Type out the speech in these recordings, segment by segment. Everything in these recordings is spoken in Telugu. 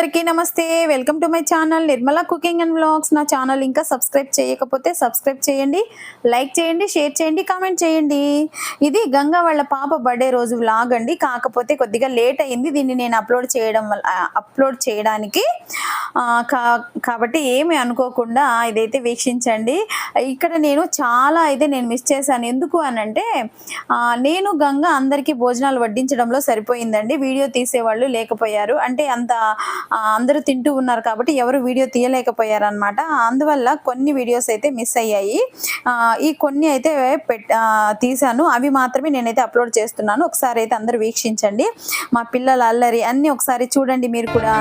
అందరికీ నమస్తే. Welcome to my channel Nirmala cooking and vlogs. నా ఛానల్ ఇంకా సబ్స్క్రైబ్ చేయకపోతే సబ్స్క్రైబ్ చేయండి, లైక్ చేయండి, షేర్ చేయండి, కామెంట్ చేయండి. ఇది గంగా వాళ్ళ పాప బర్త్డే రోజు వ్లాగ్ అండి. కాకపోతే కొద్దిగా లేట్ అయింది దీన్ని నేను అప్లోడ్ చేయడానికి. కాబట్టి ఏమి అనుకోకుండా ఇదైతే వీక్షించండి. ఇక్కడ చాలా నేను మిస్ చేశాను. ఎందుకు అనంటే నేను గంగా అందరికీ భోజనాలు వడ్డించడంలో సరిపోయిందండి. వీడియో తీసేవాళ్ళు లేకపోయారు. అంటే అందరూ తింటూ ఉన్నారు కాబట్టి ఎవరు వీడియో తీయలేకపోయారు అనమాట. అందువల్ల కొన్ని వీడియోస్ అయితే మిస్ అయ్యాయి. ఈ కొన్ని అయితే తీసాను. అవి మాత్రమే నేనైతే అప్లోడ్ చేస్తున్నాను. ఒకసారి అయితే అందరూ వీక్షించండి. మా పిల్లల అల్లరి అన్నీ ఒకసారి చూడండి మీరు కూడా.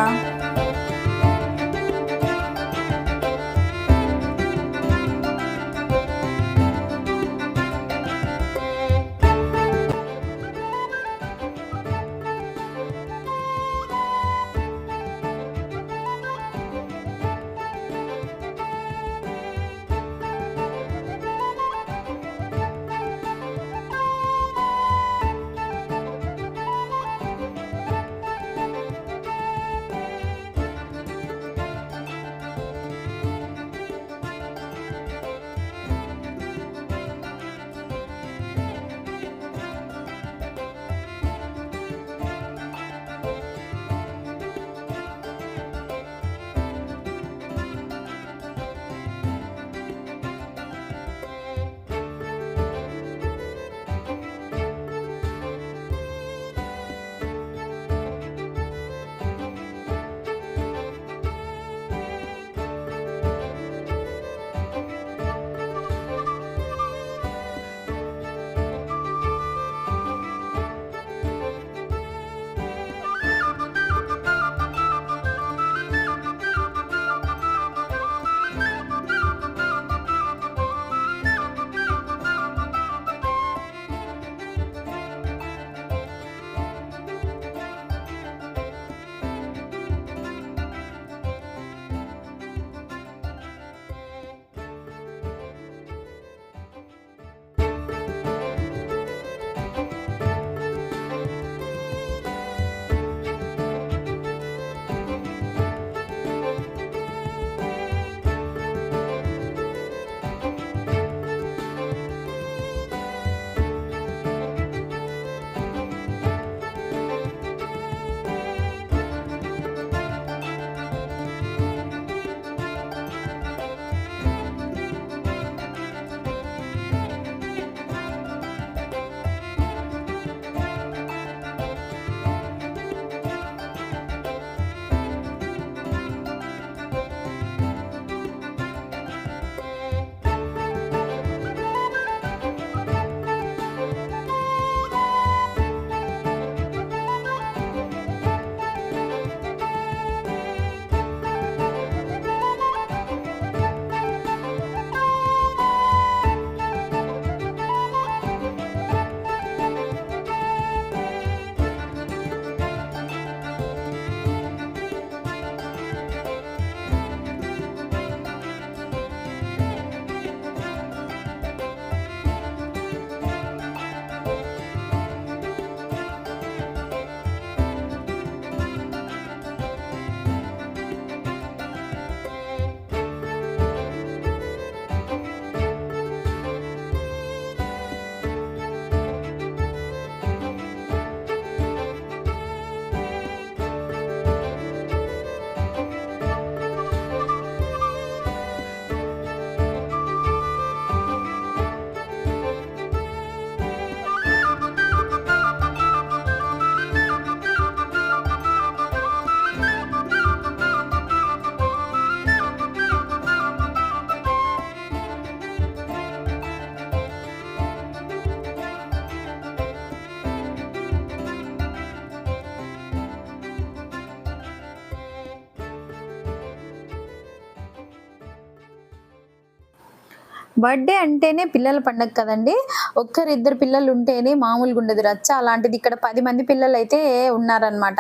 బర్త్‌డే అంటేనే పిల్లల పండగ కదండీ! ఒక్కరిద్దరు పిల్లలు ఉంటేనే మామూలుగా ఉండదు రచ్చ. అలాంటిది ఇక్కడ 10 మంది పిల్లలైతే ఉన్నారనమాట.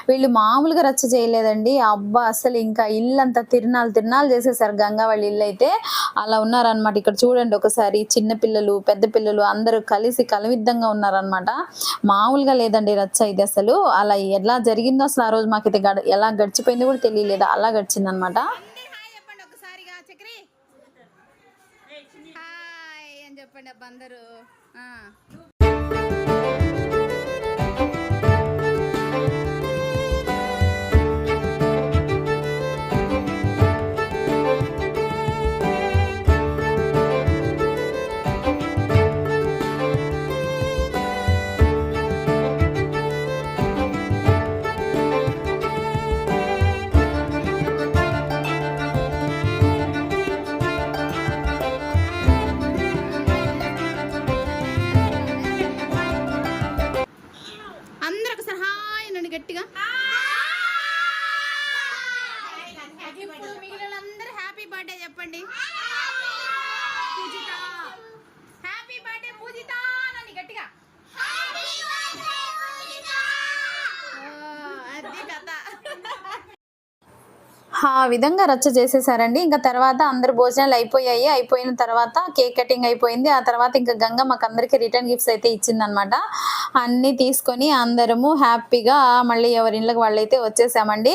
వీళ్ళు మామూలుగా రచ్చ చేయలేదండి. అబ్బా! అసలు ఇంకా ఇల్లంతా తిరునాలు తిరునాలు చేసేసారు గంగా వాళ్ళ ఇల్లైతే. అలా ఉన్నారనమాట. ఇక్కడ చూడండి ఒకసారి చిన్న పిల్లలు, పెద్ద పిల్లలు అందరూ కలిసి కలివిద్దంగా ఉన్నారనమాట. మామూలుగా లేదండి రచ్చ ఇది అసలు. అలా ఎలా జరిగిందో అసలు ఆ రోజు మాకైతే ఎలా గడిచిపోయిందో కూడా తెలియలేదు. అలా గడిచిందనమాట. చెప్పండి ఒకసారిగా చక్రి హాయ్ అని చెప్పండి అబ్బా అందరూ అందరూ ఒకసారి హాయ్ అనండి గట్టిగా. ఇప్పుడు మిగిలినందరూ హ్యాపీ బర్త్డే చెప్పండి. పూజిత హ్యాపీ బర్త్డే పూజిత అనండి గట్టిగా. అది కథ. ఆ విధంగా రచ్చ చేసేసారండి. ఇంకా తర్వాత అందరు భోజనాలు అయిపోయాయి. అయిపోయిన తర్వాత కేక్ కటింగ్ అయిపోయింది. ఆ తర్వాత ఇంకా గంగ మాకందరికి రిటర్న్ గిఫ్ట్స్ అయితే ఇచ్చిందనమాట. అన్నీ తీసుకొని అందరము హ్యాపీగా మళ్ళీ ఎవరి ఇళ్ళకి వాళ్ళైతే వచ్చేసామండి.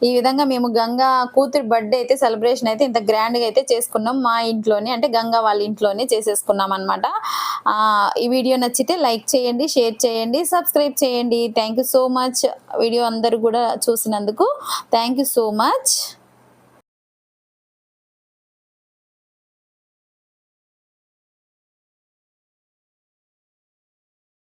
ఈ విధంగా మేము గంగా కూతురి బర్త్డే అయితే సెలబ్రేషన్ అయితే ఇంత గ్రాండ్‌గా అయితే చేసుకున్నాం. మా ఇంట్లోనే అంటే గంగా వాళ్ళ ఇంట్లోనే చేసేసుకున్నాం అనమాట. ఈ వీడియో నచ్చితే లైక్ చేయండి, షేర్ చేయండి, సబ్స్క్రైబ్ చేయండి. Thank you so much. Video అందరూ కూడా చూసినందుకు థ్యాంక్ యూ సో మచ్.